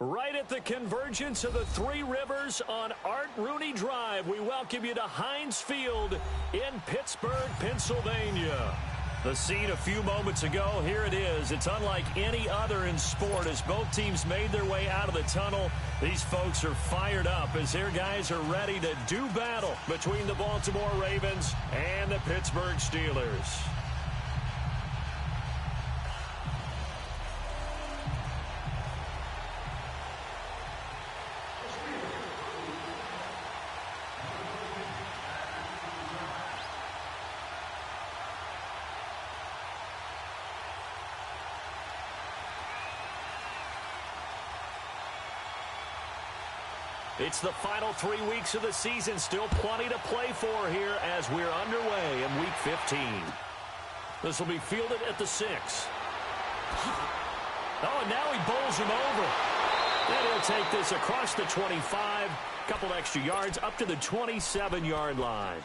Right at the convergence of the Three Rivers on Art Rooney Drive, we welcome you to Heinz Field in Pittsburgh, Pennsylvania. The scene a few moments ago, here it is. It's unlike any other in sport as both teams made their way out of the tunnel. These folks are fired up as their guys are ready to do battle between the Baltimore Ravens and the Pittsburgh Steelers. It's the final 3 weeks of the season. Still plenty to play for here as we're underway in Week 15. This will be fielded at the 6. Oh, and now he bowls him over. Then he'll take this across the 25. Couple extra yards up to the 27-yard line.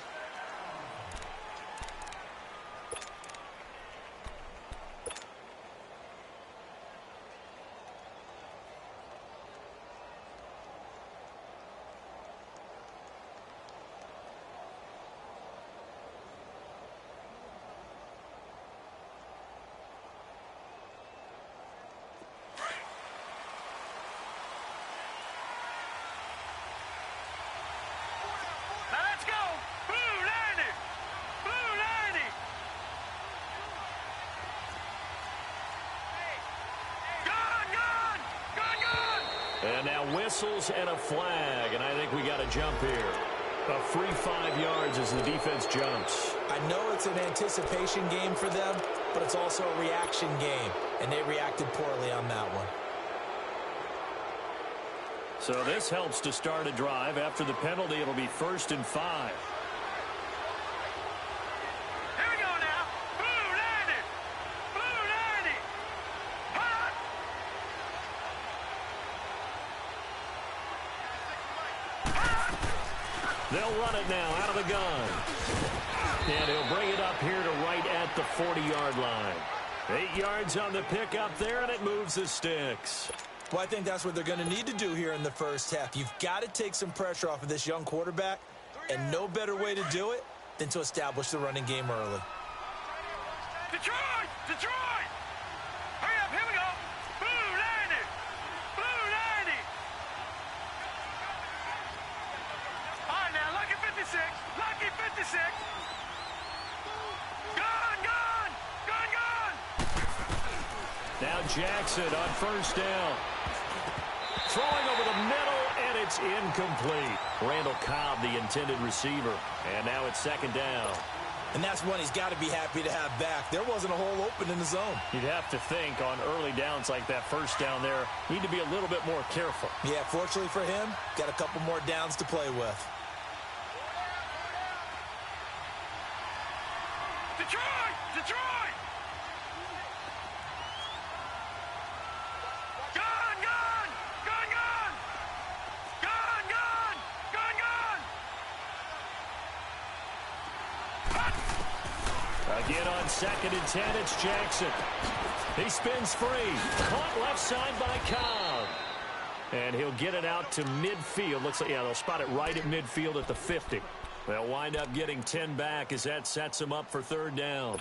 And now whistles and a flag, and I think we got a jump here. A free 5 yards as the defense jumps. I know it's an anticipation game for them, but it's also a reaction game, and they reacted poorly on that one. So this helps to start a drive. After the penalty, it'll be 1st and 5. They'll run it now out of the gun. And he'll bring it up here to right at the 40-yard line. 8 yards on the pickup there, and it moves the sticks. Well, I think that's what they're going to need to do here in the first half. You've got to take some pressure off of this young quarterback, and no better way to do it than to establish the running game early. Detroit! Detroit! Hurry up, here we go! Blue 90! Blue 90! All right, now, lucky 56! Lucky 56! Gun! Gun! Gun! Gun! Now Jackson on 1st down. Throwing over the middle, and it's incomplete. Randall Cobb, the intended receiver. And now it's 2nd down. And that's one he's got to be happy to have back. There wasn't a hole open in the zone. You'd have to think on early downs like that 1st down there, need to be a little bit more careful. Yeah, fortunately for him, got a couple more downs to play with. Detroit! Detroit! Gun! Gun! Gun! Gun! Gun! Gun! Gun! Gun! Again on 2nd and 10, it's Jackson. He spins free. Caught left side by Cobb. And he'll get it out to midfield. Looks like, yeah, they'll spot it right at midfield at the 50. They'll wind up getting 10 back as that sets them up for 3rd down.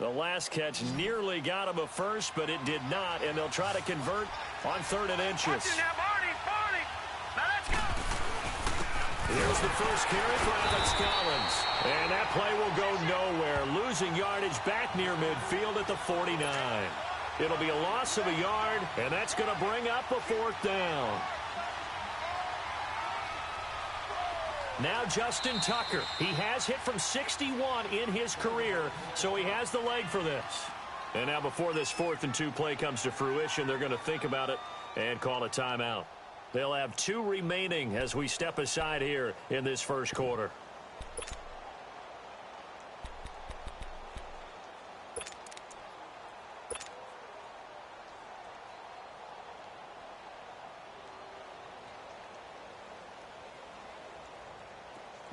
The last catch nearly got him a first, but it did not, and they'll try to convert on 3rd and inches. Now, Barney! Barney! Now, let's go! Here's the first carry for Alex Collins. And that play will go nowhere. Losing yardage back near midfield at the 49. It'll be a loss of a yard, and that's going to bring up a 4th down. Now Justin Tucker. He has hit from 61 in his career, so he has the leg for this. And now before this 4th and 2 play comes to fruition, they're going to think about it and call a timeout. They'll have 2 remaining as we step aside here in this first quarter.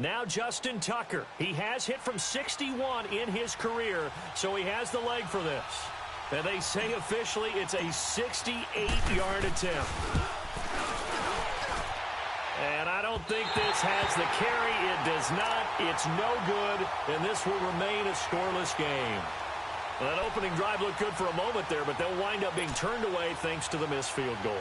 Now Justin Tucker. He has hit from 61 in his career, so he has the leg for this. And they say officially it's a 68-yard attempt. And I don't think this has the carry. It does not. It's no good, and this will remain a scoreless game. Well, that opening drive looked good for a moment there, but they'll wind up being turned away thanks to the missed field goal.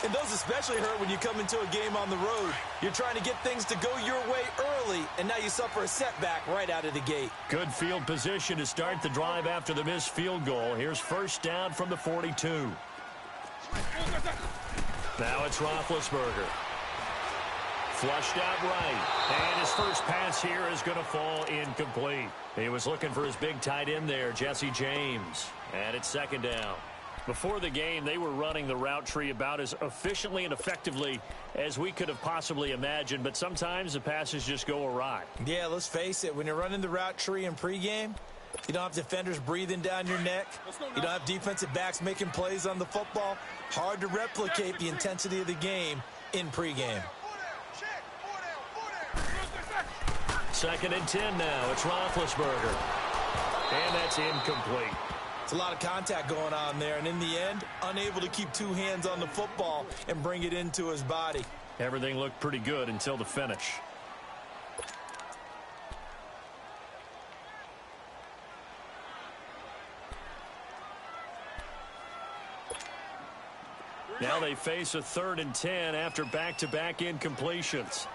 And those especially hurt when you come into a game on the road. You're trying to get things to go your way early, and now you suffer a setback right out of the gate. Good field position to start the drive after the missed field goal. Here's first down from the 42. Now it's Roethlisberger. Flushed out right. And his first pass here is going to fall incomplete. He was looking for his big tight end there, Jesse James. And it's second down. Before the game, they were running the route tree about as efficiently and effectively as we could have possibly imagined, but sometimes the passes just go awry. Yeah, let's face it. When you're running the route tree in pregame, you don't have defenders breathing down your neck. You don't have defensive backs making plays on the football. Hard to replicate the intensity of the game in pregame. Second and 10 now. It's Roethlisberger. And that's incomplete. It's a lot of contact going on there, and in the end, unable to keep two hands on the football and bring it into his body. Everything looked pretty good until the finish. Now they face a 3rd and 10 after back-to-back incompletions.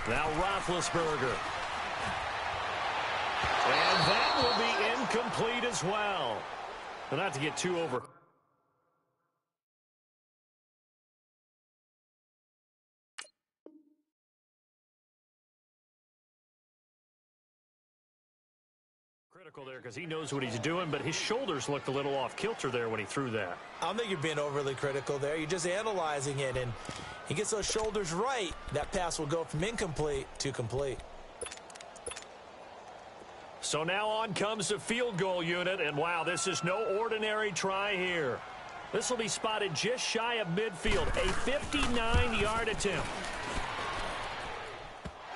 Now Roethlisberger. And that will be incomplete as well. But not to get too over. Critical there because he knows what he's doing, but his shoulders looked a little off kilter there when he threw that. I don't think you're being overly critical there. You're just analyzing it, and he gets those shoulders right. That pass will go from incomplete to complete. So now on comes the field goal unit, and wow, this is no ordinary try here. This will be spotted just shy of midfield, a 59-yard attempt.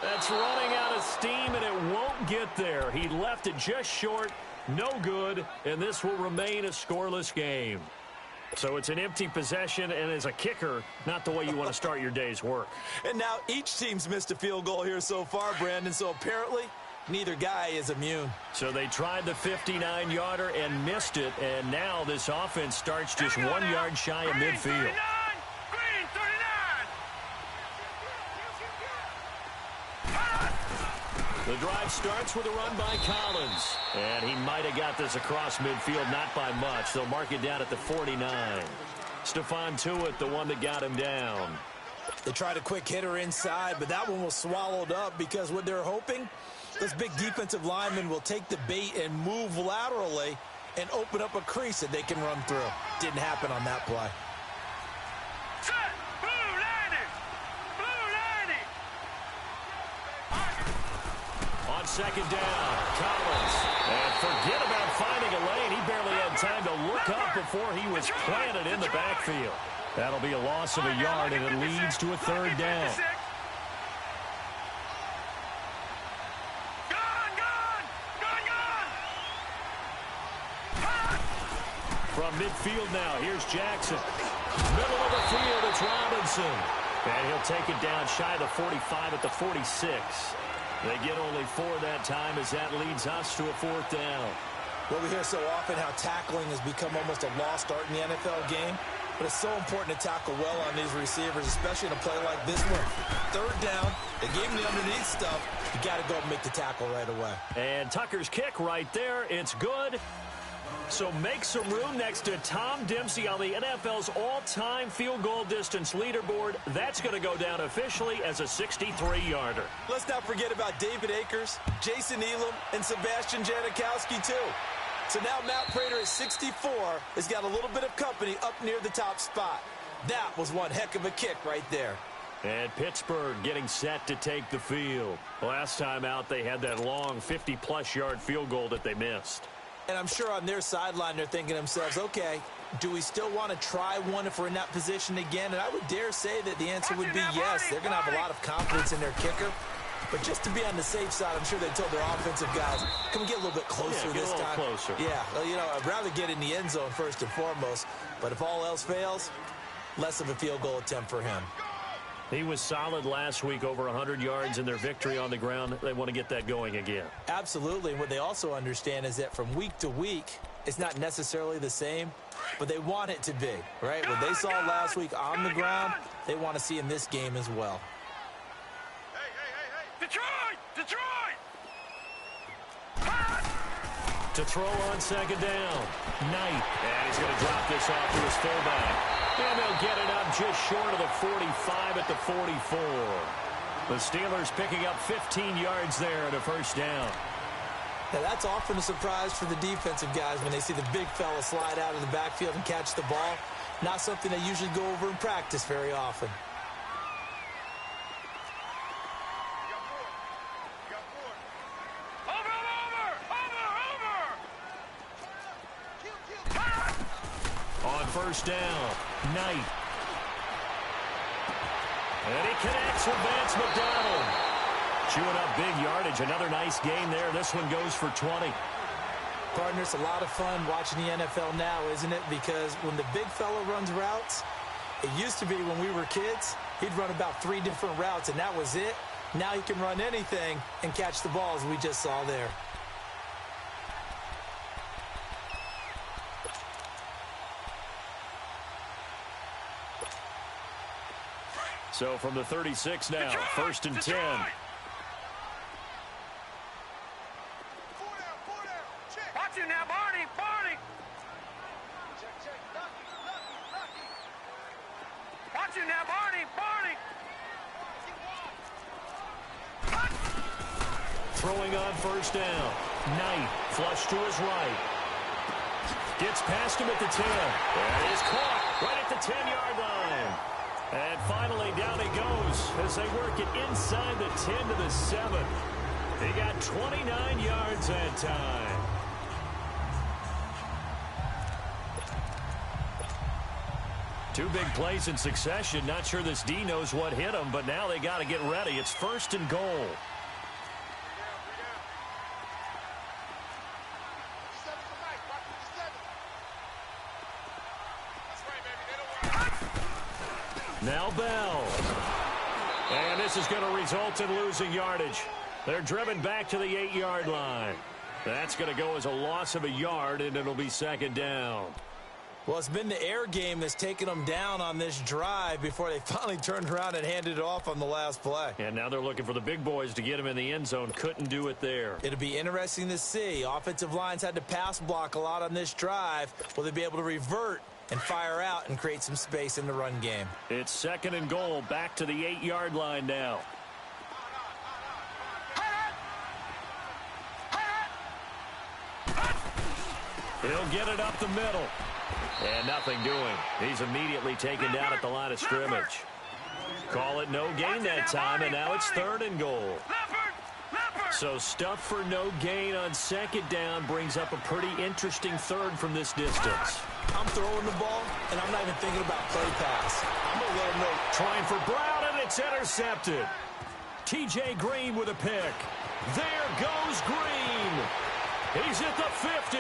That's running out of steam, and it won't get there. He left it just short, no good, and this will remain a scoreless game. So it's an empty possession, and as a kicker, not the way you want to start your day's work. And now each team's missed a field goal here so far, Brandon, so apparently neither guy is immune. So they tried the 59-yarder and missed it, and now this offense starts just 1 yard shy of midfield. The drive starts with a run by Collins. And he might have got this across midfield, not by much. They'll mark it down at the 49. Stephon Tuitt, the one that got him down. They tried a quick hitter inside, but that one was swallowed up because what they're hoping, those big defensive linemen will take the bait and move laterally and open up a crease that they can run through. Didn't happen on that play. On second down, Collins. And forget about finding a lane. He barely had time to look up before he was planted in the backfield. That'll be a loss of a yard, and it leads to a 3rd down. From midfield now, here's Jackson. Middle of the field, it's Robinson. And he'll take it down shy of the 45 at the 46. They get only 4 that time as that leads us to a 4th down. Well, we hear so often how tackling has become almost a lost art in the NFL game. But it's so important to tackle well on these receivers, especially in a play like this one. 3rd down, they gave him the underneath stuff. You got to go and make the tackle right away. And Tucker's kick right there. It's good. So make some room next to Tom Dempsey on the NFL's all-time field goal distance leaderboard. That's going to go down officially as a 63-yarder. Let's not forget about David Akers, Jason Elam, and Sebastian Janikowski, too. So now Matt Prater at 64 has got a little bit of company up near the top spot. That was one heck of a kick right there. And Pittsburgh getting set to take the field. Last time out, they had that long 50-plus yard field goal that they missed. And I'm sure on their sideline they're thinking to themselves, okay, do we still want to try one if we're in that position again? And I would dare say that the answer would be yes. They're going to have a lot of confidence in their kicker. But just to be on the safe side, I'm sure they told their offensive guys, can we get a little bit closer this time? Closer. Yeah, well, you know, I'd rather get in the end zone first and foremost. But if all else fails, less of a field goal attempt for him. He was solid last week, over 100 yards in their victory on the ground. They want to get that going again. Absolutely. What they also understand is that from week to week, it's not necessarily the same, but they want it to be, right? What they saw last week on the ground, they want to see in this game as well. Detroit! Detroit! To throw on second down. Knight. And he's going to drop this off to his fullback. And they'll get it up just short of the 45 at the 44. The Steelers picking up 15 yards there at a first down. Now, that's often a surprise for the defensive guys when they see the big fella slide out of the backfield and catch the ball. Not something they usually go over in practice very often. On first down, Knight. And he connects with Vance McDonald. Chewing up big yardage. Another nice gain there. This one goes for 20. Partner, it's a lot of fun watching the NFL now, isn't it? Because when the big fella runs routes, it used to be when we were kids, he'd run about 3 different routes, and that was it. Now he can run anything and catch the ball, as we just saw there. So from the 36 now, first and 10. Watch it now, Barney! Barney! Watch it now, Barney! Barney! Throwing on first down. Knight, flush to his right. Gets past him at the 10. And is caught right at the 10-yard line. And finally, down he goes as they work it inside the 10 to the 7. He got 29 yards that time. Two big plays in succession. Not sure this D knows what hit him, but now they got to get ready. It's first and goal. Now Bell. And this is going to result in losing yardage. They're driven back to the 8-yard line. That's going to go as a loss of a yard, and it'll be second down. Well, it's been the air game that's taken them down on this drive before they finally turned around and handed it off on the last play. And now they're looking for the big boys to get him in the end zone. Couldn't do it there. It'll be interesting to see. Offensive lines had to pass block a lot on this drive. Will they be able to revert and fire out and create some space in the run game? It's second and goal, back to the 8-yard line now. He'll get it up the middle. And nothing doing. He's immediately taken down at the line of scrimmage. Call it no gain that time, and now it's third and goal. So stuff for no gain on second down brings up a pretty interesting third from this distance. I'm throwing the ball, and I'm not even thinking about play pass. I'm going to let him know. Trying for Brown, and it's intercepted. T.J. Green with a pick. There goes Green. He's at the 50.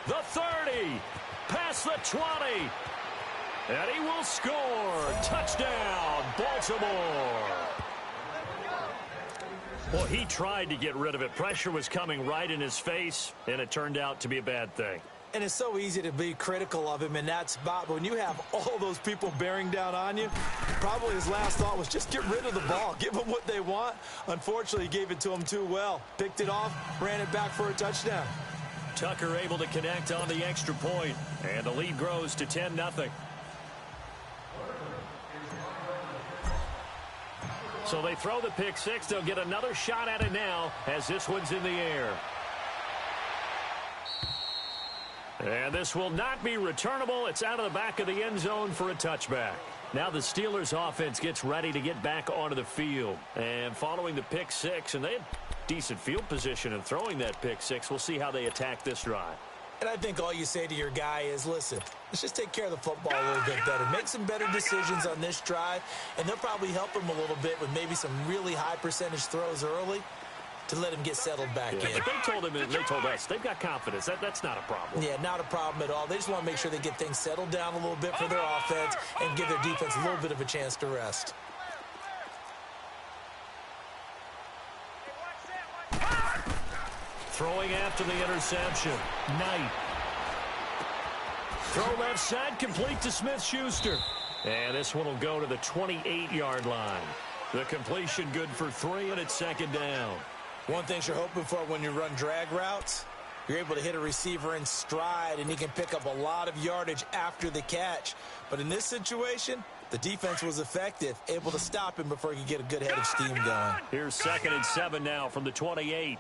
The 30. Past the 20. And he will score. Touchdown, Baltimore. Well, he tried to get rid of it. Pressure was coming right in his face, and it turned out to be a bad thing. And it's so easy to be critical of him in that spot. But when you have all those people bearing down on you, probably his last thought was just get rid of the ball. Give them what they want. Unfortunately, he gave it to them too well. Picked it off, ran it back for a touchdown. Tucker able to connect on the extra point, and the lead grows to 10-0. So they throw the pick six. They'll get another shot at it now as this one's in the air. And this will not be returnable. It's out of the back of the end zone for a touchback. Now the Steelers offense gets ready to get back onto the field. And following the pick six, and they had decent field position and throwing that pick six. We'll see how they attack this drive. And I think all you say to your guy is, listen, let's just take care of the football a little bit better. Make some better decisions on this drive, and they'll probably help him a little bit with maybe some really high percentage throws early to let him get settled back in. But they told him, and they told us, they've got confidence. That's not a problem. Yeah, not a problem at all. They just want to make sure they get things settled down a little bit for their offense and give their defense a little bit of a chance to rest. Throwing after the interception. Knight. Throw left side, complete to Smith-Schuster. And this one will go to the 28-yard line. The completion good for 3, and it's second down. One thing you're hoping for when you run drag routes, you're able to hit a receiver in stride, and he can pick up a lot of yardage after the catch. But in this situation, the defense was effective, able to stop him before he could get a good head of steam going. Here's 2nd and 7 now from the 28.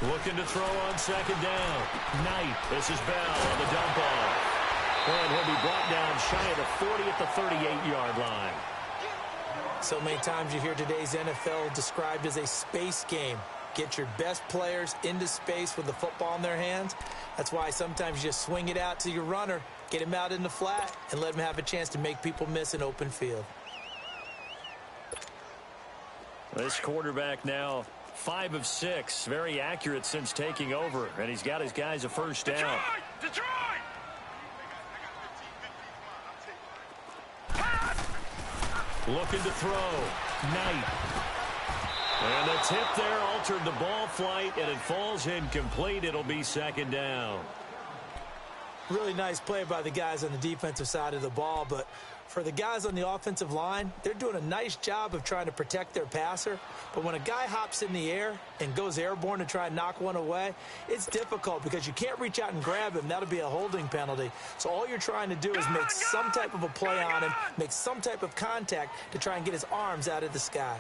Looking to throw on 2nd down. Knight. This is Bell on the dump off. And he'll be brought down shy of the 40 at the 38-yard line. So many times you hear today's NFL described as a space game. Get your best players into space with the football in their hands. That's why sometimes you just swing it out to your runner, get him out in the flat, and let him have a chance to make people miss an open field. This quarterback now 5 of 6, very accurate since taking over, and he's got his guys a first down. Detroit! Looking to throw. Knight. And the tip there altered the ball flight, and it falls incomplete. It'll be 2nd down. Really nice play by the guys on the defensive side of the ball, but for the guys on the offensive line, they're doing a nice job of trying to protect their passer. But when a guy hops in the air and goes airborne to try and knock one away, it's difficult because you can't reach out and grab him. That'll be a holding penalty. So all you're trying to do is make some type of a play on him, make some type of contact to try and get his arms out of the sky.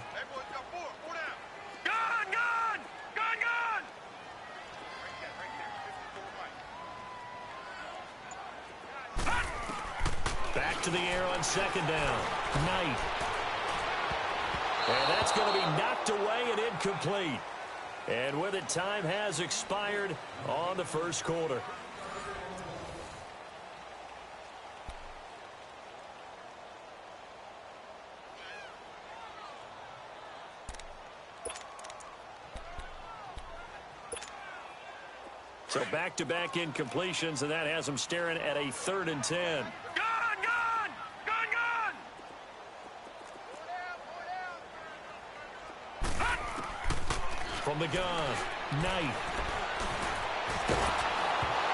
Back to the air on 2nd down. Knight. And that's going to be knocked away and incomplete. And with it, time has expired on the first quarter. So back-to-back incompletions, and that has them staring at a 3rd and 10. From the gun, Knight.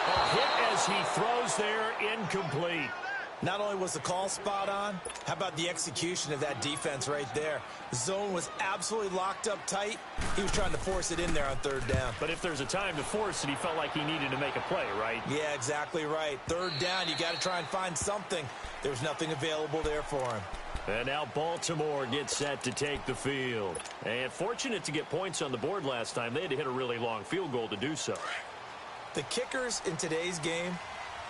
A hit as he throws there, incomplete. Not only was the call spot on, how about the execution of that defense right there? The zone was absolutely locked up tight. He was trying to force it in there on 3rd down. But if there's a time to force it, he felt like he needed to make a play, right? Yeah, exactly right. 3rd down, you got to try and find something. There was nothing available there for him. And now Baltimore gets set to take the field. And fortunate to get points on the board last time. They had to hit a really long field goal to do so. The kickers in today's game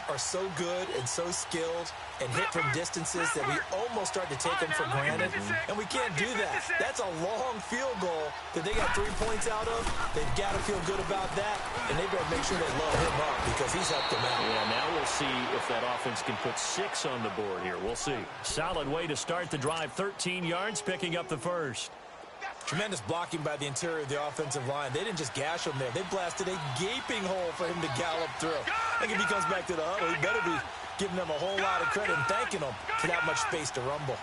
are so good and so skilled and hit from distances that we almost start to take them for granted. And we can't do that. That's a long field goal that they got 3 points out of. They've got to feel good about that, and they better make sure they load him up because he's helped them out. Yeah, now we'll see if that offense can put 6 on the board here. We'll see. Solid way to start the drive. 13 yards, picking up the first. Tremendous blocking by the interior of the offensive line. They didn't just gash him there. They blasted a gaping hole for him to gallop through. I think if he comes back to the huddle, he better be giving them a whole lot of credit and thanking them for that much space to rumble.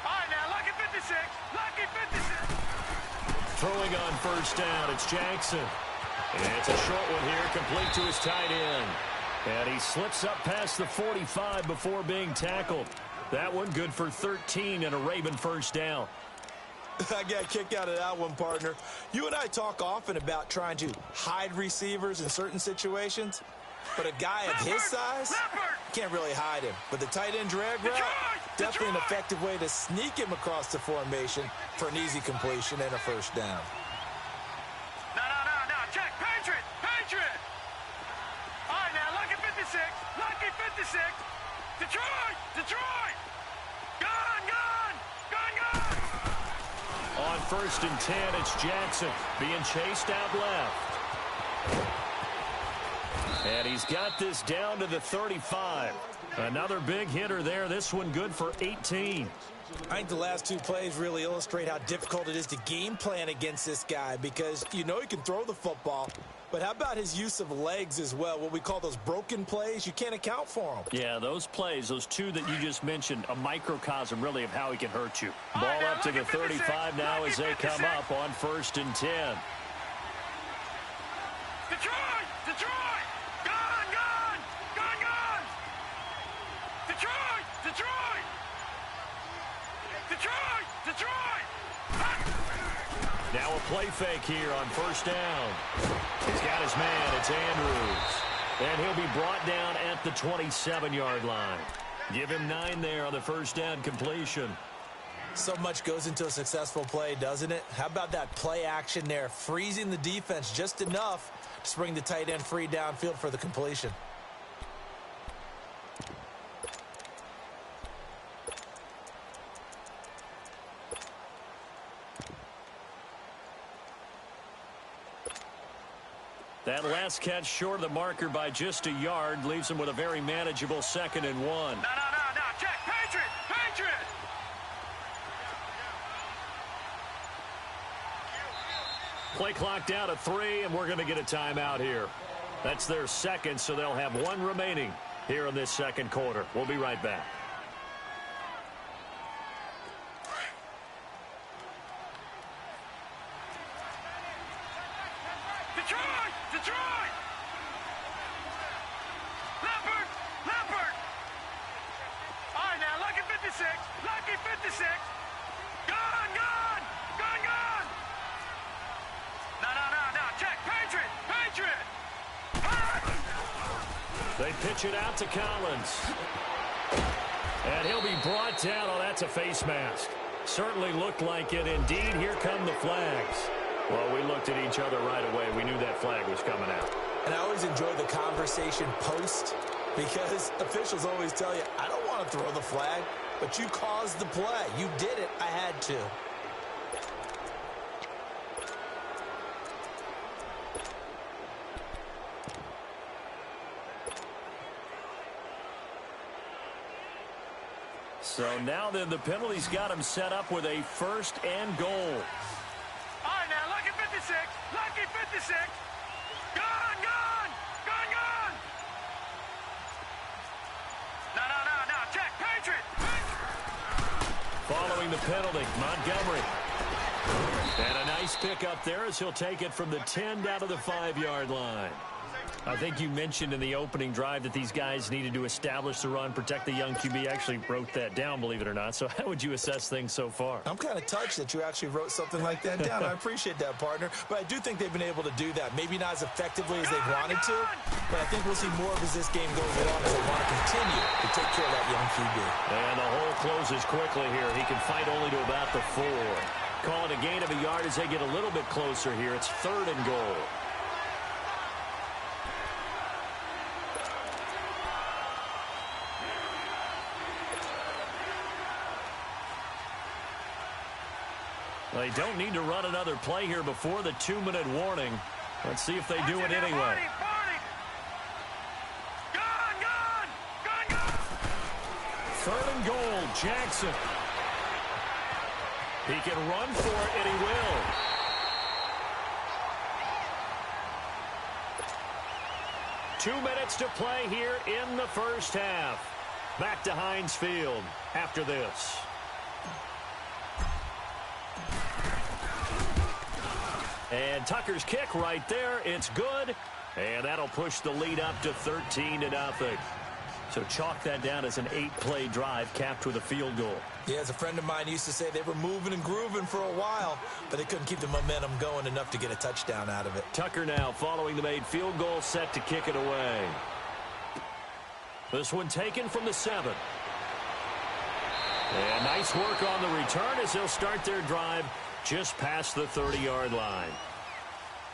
All right, now, lucky 56. Lucky 56. Throwing on first down, it's Jackson. And it's a short one here, complete to his tight end. And he slips up past the 45 before being tackled. That one good for 13 and a Raven first down. I got a kick out of that one, partner. You and I talk often about trying to hide receivers in certain situations, but a guy of his size can't really hide him. But the tight end drag route, definitely an effective way to sneak him across the formation for an easy completion and a first down. No, check. Patriot. All right, now, lucky 56. Lucky 56. Detroit. Gun. first and 10. It's Jackson being chased out left. And he's got this down to the 35. Another big hitter there. This one good for 18. I think the last two plays really illustrate how difficult it is to game plan against this guy because you know he can throw the football, but how about his use of legs as well? What we call those broken plays, you can't account for them. Yeah, those plays, those two that you just mentioned, a microcosm really of how he can hurt you. Ball up to the 35 now as they come up on first and 10. Detroit! Detroit! Gone! Gone! Gone! Gone! Detroit! Detroit! Detroit! Detroit! Now a play fake here on first down. He's got his man. It's Andrews. And he'll be brought down at the 27-yard line. Give him 9 there on the first down completion. So much goes into a successful play, doesn't it? How about that play action there, freezing the defense just enough to bring the tight end free downfield for the completion. That last catch short of the marker by just a yard leaves him with a very manageable 2nd and 1. No, check, Patriot, Patriot! Play clock down to 3, and we're going to get a timeout here. That's their second, so they'll have 1 remaining here in this second quarter. We'll be right back. Detroit! Detroit! Leopard! Leopard! All right, now, lucky 56. Lucky 56. Gone! Gone! Gone! Gone! No. Check. Patriot! Patriot! They pitch it out to Collins. And he'll be brought down. Oh, that's a face mask. Certainly looked like it. Indeed, here come the flags. Well, we looked at each other right away. We knew that flag was coming out. And I always enjoy the conversation post because officials always tell you, I don't want to throw the flag, but you caused the play. You did it. I had to. So now then the penalty's got him set up with a first and goal. All right, now, lucky 56. Lucky 56. Gone! Gone! Gone! Gone! No. Check. Patriot! Following the penalty, Montgomery. And a nice pickup there as he'll take it from the 10 down to the 5-yard line. I think you mentioned in the opening drive that these guys needed to establish the run, protect the young QB. I actually wrote that down, believe it or not. So how would you assess things so far? I'm kind of touched that you actually wrote something like that down. I appreciate that, partner. But I do think they've been able to do that. Maybe not as effectively as they wanted to, but I think we'll see more of as this game goes along as they want to continue to take care of that young QB. And the hole closes quickly here. He can fight only to about the 4. Call it a gain of a yard as they get a little bit closer here. It's 3rd and goal. They don't need to run another play here before the 2-minute warning. Let's see if they do it anyway. Gone! 3rd and goal, Jackson. He can run for it, and he will. Two minutes to play here in the first half. Back to Heinz Field after this. And Tucker's kick right there. It's good. And that'll push the lead up to 13-0. So chalk that down as an 8-play drive capped with a field goal. Yeah, as a friend of mine used to say, they were moving and grooving for a while, but they couldn't keep the momentum going enough to get a touchdown out of it. Tucker now following the made field goal, set to kick it away. This one taken from the 7. And nice work on the return as they'll start their drive just past the 30-yard line.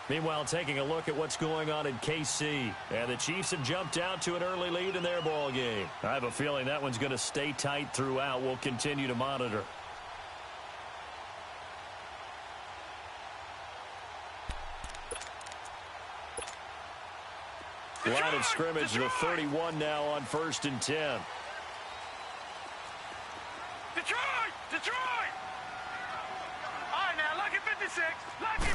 Meanwhile, taking a look at what's going on in KC. And the Chiefs have jumped out to an early lead in their ball game. I have a feeling that one's going to stay tight throughout. We'll continue to monitor. Line of scrimmage to the 31 now on 1st and 10. Detroit! Detroit! All right, now, lucky 56. Lucky.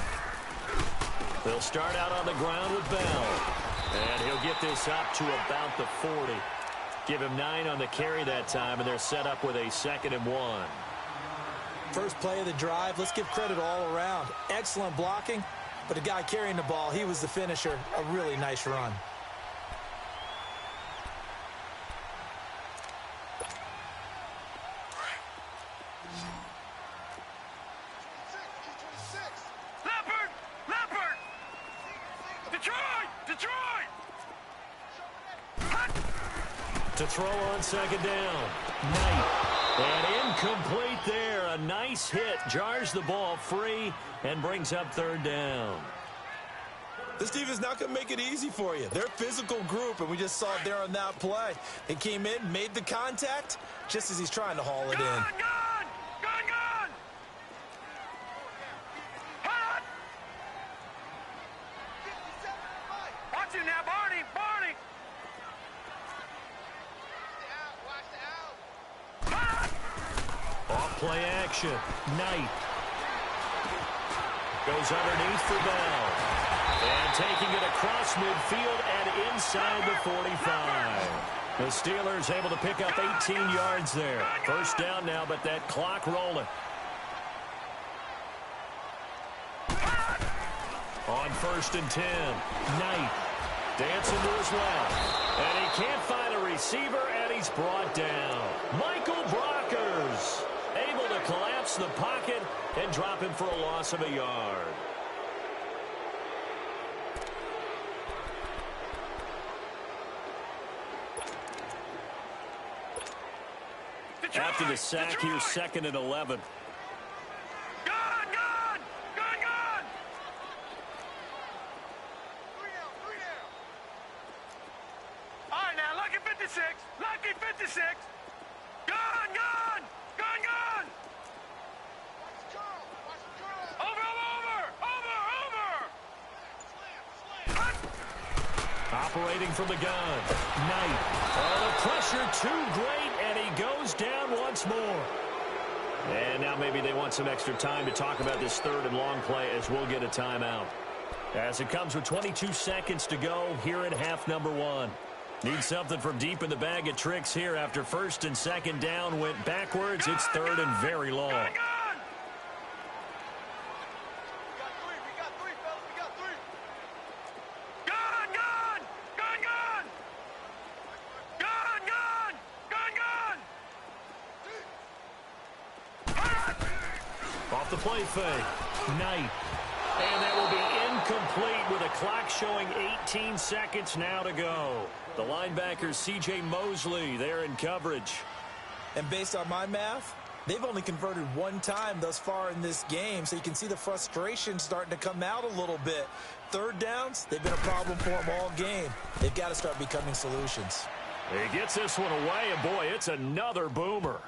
They'll start out on the ground with Bell. And he'll get this up to about the 40. Give him 9 on the carry that time, and they're set up with a 2nd and 1. First play of the drive, let's give credit all around. Excellent blocking, but the guy carrying the ball, he was the finisher. A really nice run. Leopard! Leopard! Detroit! Detroit! Hut! To throw on 2nd down. Knight. And incomplete there. A nice hit. Jars the ball free and brings up 3rd down. This defense not going to make it easy for you. They're a physical group, and we just saw it there on that play. They came in, made the contact, just as he's trying to haul it in. Gun! Gun! Gun! Gun! Hut! Watch him now, Barney! Barney! Hut! Off play action. Knight. Goes underneath for Bell. And taking it across midfield and inside the 45. The Steelers able to pick up 18 yards there. 1st down now, but that clock rolling. On 1st and 10, Knight dancing to his left. And he can't find a receiver, and he's brought down. Michael Brockers able to collapse the pocket and drop him for a loss of a yard. After the sack, here's 2nd and 11. Gun! Gun! Gun! Gun! 3 down! 3 down! All right, now, lucky 56. Lucky 56. Gun! Gun! Gun! Gun! Over! Over! Over! Over! Hut! Operating from the gun. Knight. Oh, the pressure too great, and he goes down once more. And now maybe they want some extra time to talk about this 3rd and long play as we'll get a timeout. As it comes with 22 seconds to go here in half number 1. Need something from deep in the bag of tricks here after 1st and 2nd down went backwards. It's 3rd and very long. Gun! Gun! Gun! Gun! Gun! Gun! Gun! Gun! Gun! Gun! Hut! Off the play fake. Knight. And that will be incomplete with a clock showing 18 seconds now to go. The linebacker, C.J. Mosley, there in coverage. And based on my math, they've only converted 1 time thus far in this game, so you can see the frustration starting to come out a little bit. 3rd downs, they've been a problem for them all game. They've got to start becoming solutions. He gets this one away, and boy, it's another boomer.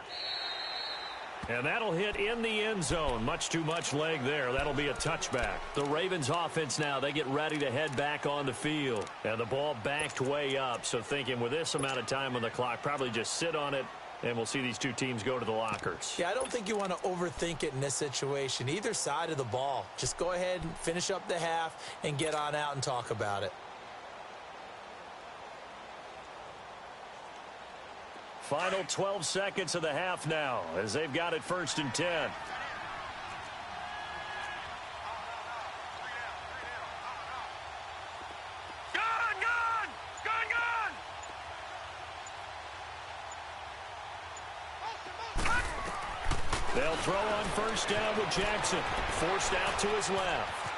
And that'll hit in the end zone. Much too much leg there. That'll be a touchback. The Ravens offense now, they get ready to head back on the field. And the ball backed way up. So thinking with this amount of time on the clock, probably just sit on it, and we'll see these two teams go to the lockers. Yeah, I don't think you want to overthink it in this situation. Either side of the ball. Just go ahead and finish up the half and get on out and talk about it. Final 12 seconds of the half now as they've got it 1st and 10. Gun! Gun! Gun! Gun! Hut! They'll throw on 1st down with Jackson. Forced out to his left.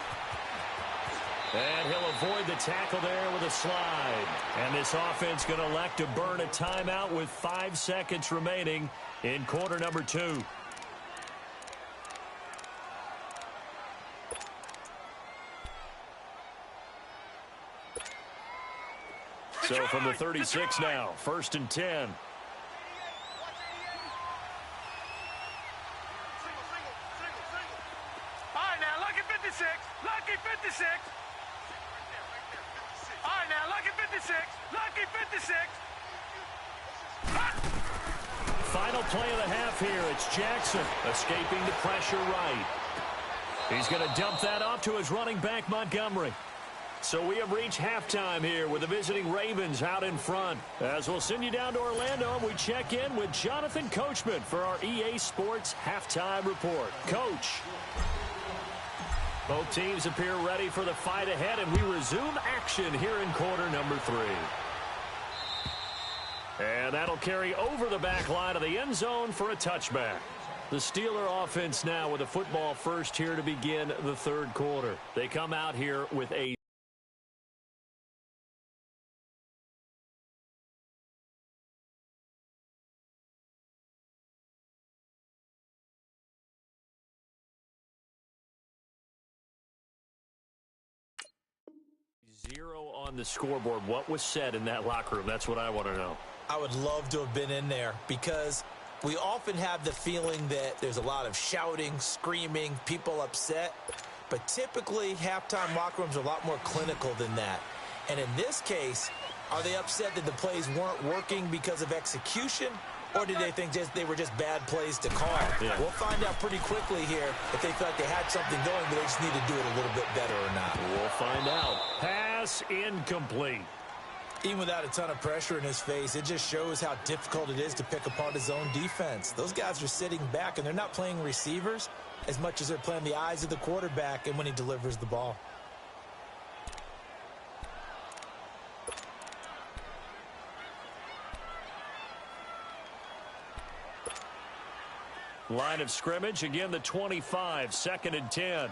And he'll avoid the tackle there with a slide. And this offense going to elect to burn a timeout with 5 seconds remaining in quarter number 2. So from the 36 now, 1st and 10. All right, now, lucky 56. Lucky 56. All right, now, lucky 56. 56. Lucky 56. Final play of the half here. It's Jackson escaping the pressure right. He's going to dump that off to his running back, Montgomery. So we have reached halftime here with the visiting Ravens out in front. As we'll send you down to Orlando, we check in with Jonathan Coachman for our EA Sports Halftime Report. Coach. Both teams appear ready for the fight ahead, and we resume action here in quarter number 3. And that'll carry over the back line of the end zone for a touchback. The Steeler offense now with the football first here to begin the third quarter. They come out here with a zero on the scoreboard. What was said in that locker room? That's what I want to know. I would love to have been in there because we often have the feeling that there's a lot of shouting, screaming, people upset. But typically, halftime locker rooms are a lot more clinical than that. And in this case, are they upset that the plays weren't working because of execution? Or did they think they were just bad plays to call? Yeah. We'll find out pretty quickly here if they feel like they had something going, but they just need to do it a little bit better or not. We'll find out. Pass incomplete. Even without a ton of pressure in his face, it just shows how difficult it is to pick apart his own defense. Those guys are sitting back, and they're not playing receivers as much as they're playing the eyes of the quarterback and when he delivers the ball. Line of scrimmage, again the 25, 2nd and 10.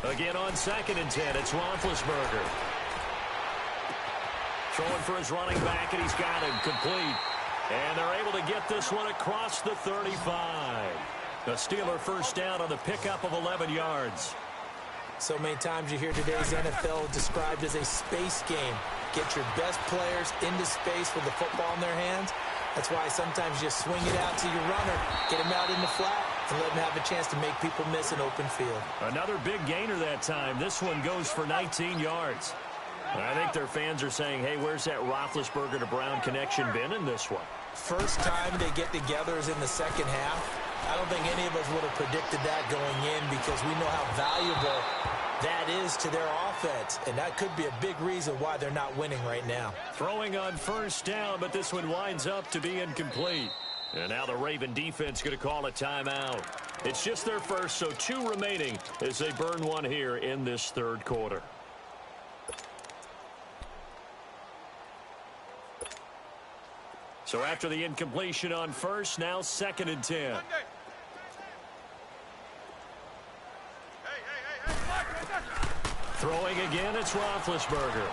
Again on 2nd and 10, it's Roethlisberger. Throwing for his running back, and he's got him complete. And they're able to get this one across the 35. The Steeler first down on the pickup of 11 yards. So many times you hear today's NFL described as a space game. Get your best players into space with the football in their hands. That's why sometimes you swing it out to your runner, get him out in the flat, and let him have a chance to make people miss an open field. Another big gainer that time. This one goes for 19 yards. I think their fans are saying, hey, where's that Roethlisberger to Brown connection been in this one? First time they get together is in the second half. I don't think any of us would have predicted that going in because we know how valuable that is to their offense, and that could be a big reason why they're not winning right now. Throwing on first down, but this one winds up to be incomplete. And now the Raven defense going to call a timeout. It's just their first, so 2 remaining as they burn one here in this third quarter. So after the incompletion on first, now 2nd and 10. Throwing again, it's Roethlisberger.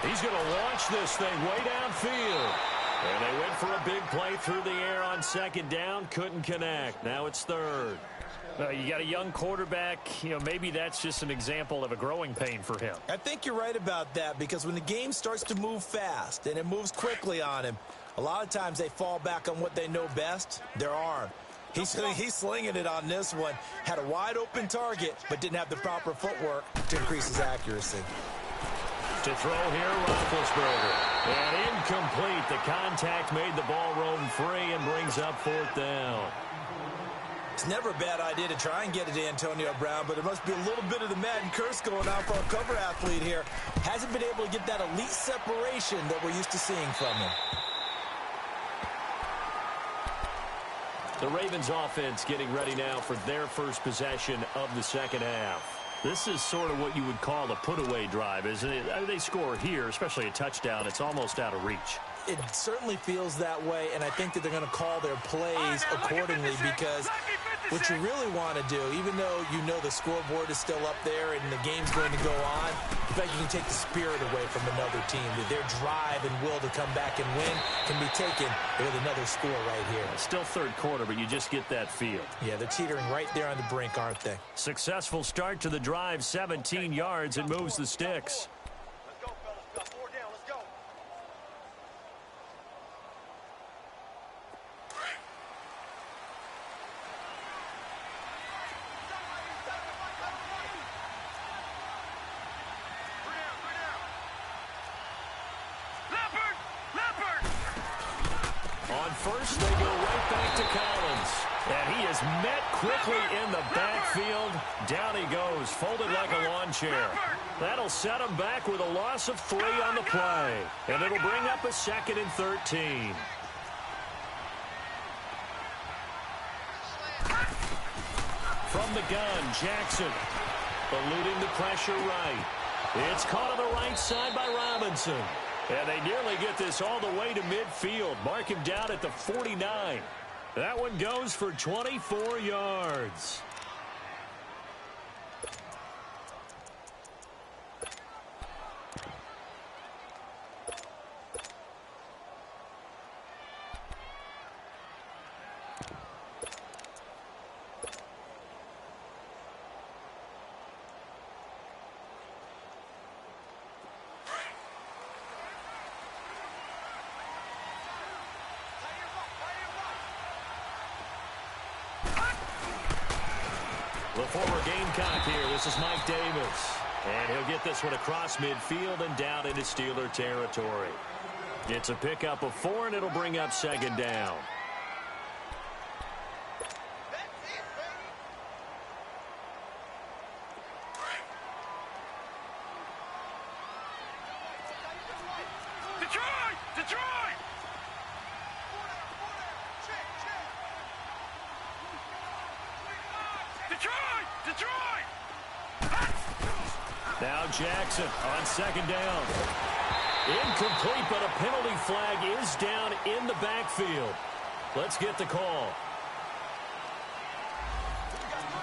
He's going to launch this thing way downfield. And they went for a big play through the air on 2nd down. Couldn't connect. Now it's 3rd. You got a young quarterback. Maybe that's just an example of a growing pain for him. I think you're right about that because when the game starts to move fast and it moves quickly on him, a lot of times they fall back on what they know best, their arm. He's slinging it on this one. Had a wide open target, but didn't have the proper footwork to increase his accuracy. To throw here, Roethlisberger. And incomplete. The contact made the ball roam free and brings up 4th down. It's never a bad idea to try and get it to Antonio Brown, but it must be a little bit of the Madden curse going on for our cover athlete here. Hasn't been able to get that elite separation that we're used to seeing from him. The Ravens offense getting ready now for their first possession of the second half. This is sort of what you would call a put-away drive, isn't it? They score here, especially a touchdown. It's almost out of reach. It certainly feels that way, and I think that they're going to call their plays accordingly because what you really want to do, even though you know the scoreboard is still up there and the game's going to go on, in fact, you can take the spirit away from another team. That their drive and will to come back and win can be taken with another score right here. Still third quarter, but you just get that feel. Yeah, they're teetering right there on the brink, aren't they? Successful start to the drive, 17 yards, and moves the sticks. Let's go, fellas. We got 4 down. Let's go. on first. They go right back to Collins. And he is met quickly in the backfield. Down he goes, folded like a lawn chair. That'll set him back with a loss of 3 on the play. And it'll bring up a 2nd and 13. From the gun, Jackson. Eluding the pressure right. It's caught on the right side by Robinson. And they nearly get this all the way to midfield. Mark him down at the 49. That one goes for 24 yards. The former Gamecock here. This is Mike Davis. And he'll get this one across midfield and down into Steeler territory. It's a pickup of 4, and it'll bring up 2nd down. Now Jackson on 2nd down. Incomplete, but a penalty flag is down in the backfield. Let's get the call.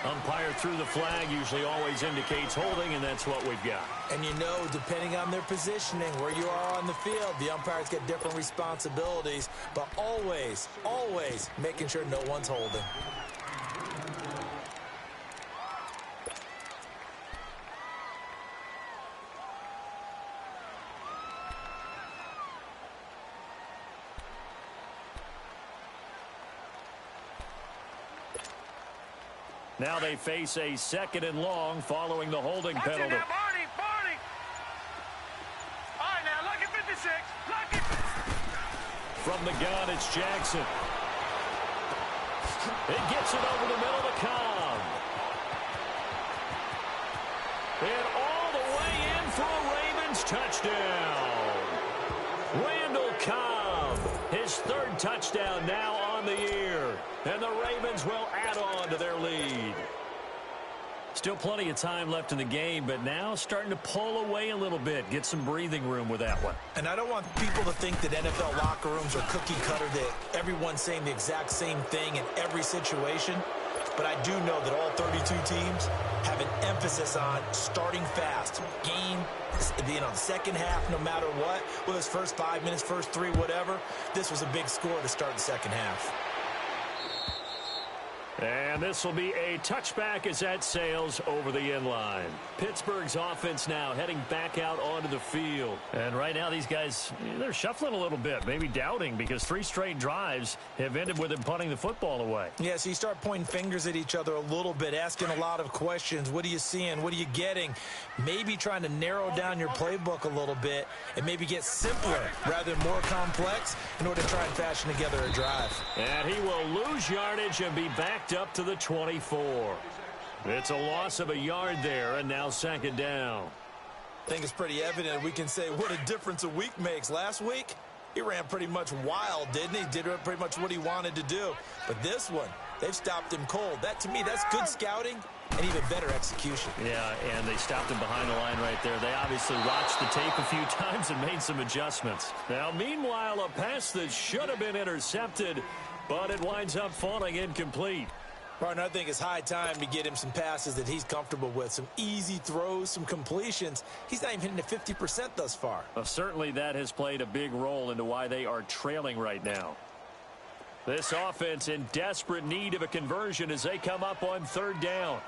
Umpire threw the flag, usually always indicates holding, and that's what we've got. And you know, depending on their positioning, where you are on the field, the umpires get different responsibilities, but always, always making sure no one's holding. Now they face a 2nd and long following the holding penalty. Now, Barney. All right, now, lucky 56. Lucky. From the gun, it's Jackson. It gets it over the middle to Cobb. And all the way in for a Ravens touchdown. Randall Cobb, his 3rd touchdown now on the year. And the Ravens will add on to their lead. Still plenty of time left in the game, but now starting to pull away a little bit. Get some breathing room with that one. And I don't want people to think that NFL locker rooms are cookie cutter, that everyone's saying the exact same thing in every situation. But I do know that all 32 teams have an emphasis on starting fast. Game, the second half, no matter what. Whether it's first 5 minutes, first 3, whatever. This was a big score to start the second half. And this will be a touchback as that sails over the inline. Pittsburgh's offense now heading back out onto the field. And right now these guys, they're shuffling a little bit, maybe doubting, because 3 straight drives have ended with them punting the football away. Yeah, so you start pointing fingers at each other a little bit, asking a lot of questions. What are you seeing? What are you getting? Maybe trying to narrow down your playbook a little bit and maybe get simpler rather than more complex in order to try and fashion together a drive. And he will lose yardage and be backed up to the 24. It's a loss of a yard there, and now 2nd down. I think it's pretty evident we can say what a difference a week makes. Last week, he ran pretty much wild, didn't he? Did pretty much what he wanted to do. But this one, they've stopped him cold. That, to me, that's good scouting and even better execution. Yeah, and they stopped him behind the line right there. They obviously watched the tape a few times and made some adjustments. Now, meanwhile, a pass that should have been intercepted, but it winds up falling incomplete. Partner, I think it's high time to get him some passes that he's comfortable with. Some easy throws, some completions. He's not even hitting at 50% thus far. Well, certainly that has played a big role into why they are trailing right now. This offense in desperate need of a conversion as they come up on 3rd down.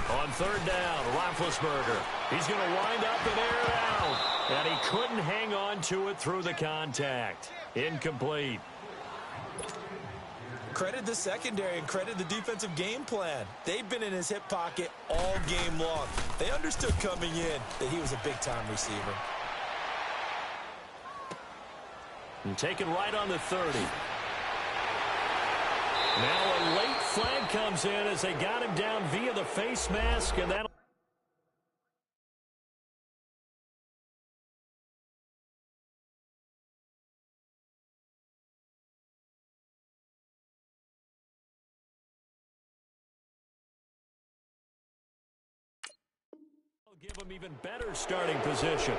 On 3rd down, Roethlisberger. He's going to wind up and air it out. And he couldn't hang on to it through the contact. Incomplete. Credit the secondary and credit the defensive game plan. They've been in his hip pocket all game long. They understood coming in that he was a big-time receiver. And taken right on the 30. Now a late flag comes in as they got him down via the face mask, and that'll give him even better starting position.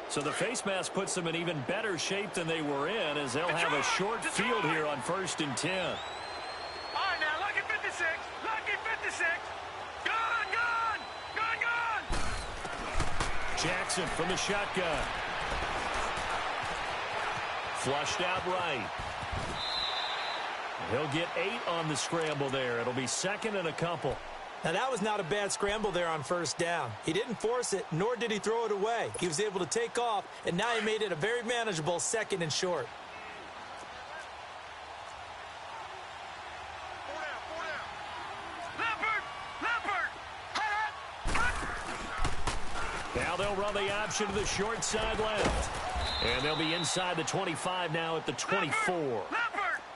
So the face mask puts them in even better shape than they were in, as they'll have a short field here on 1st and 10. All right, now, lucky 56. Lucky 56. Gone. Jackson from the shotgun. Flushed out right. He'll get 8 on the scramble there. It'll be 2nd and a couple. Now, that was not a bad scramble there on 1st down. He didn't force it, nor did he throw it away. He was able to take off, and now he made it a very manageable 2nd and short. Now they'll run the option to the short side left. And they'll be inside the 25 now at the 24.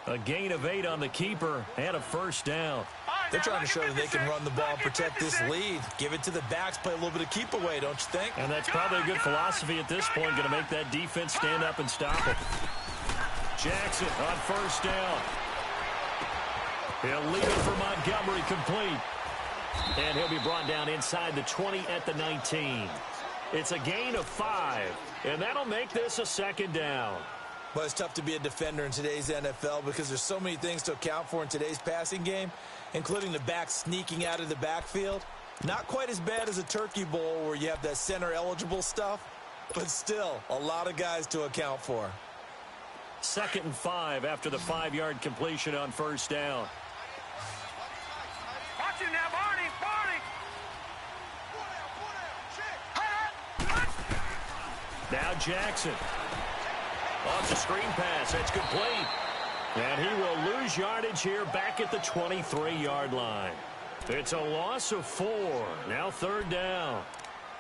A gain of 8 on the keeper and a 1st down. They're trying to show that they can run the ball and protect this lead. Give it to the backs, play a little bit of keep away, don't you think? And that's probably a good philosophy at this point, going to make that defense stand up and stop it. Jackson on 1st down. He'll leave it for Montgomery complete. And he'll be brought down inside the 20 at the 19. It's a gain of 5, and that'll make this a 2nd down. Well, it's tough to be a defender in today's NFL because there's so many things to account for in today's passing game, including the back sneaking out of the backfield. Not quite as bad as a turkey bowl where you have that center-eligible stuff, but still a lot of guys to account for. 2nd and 5 after the 5-yard completion on 1st down. Watch it now, Barney. Now Jackson. Off the screen pass. That's complete. And he will lose yardage here back at the 23-yard line. It's a loss of 4. Now 3rd down.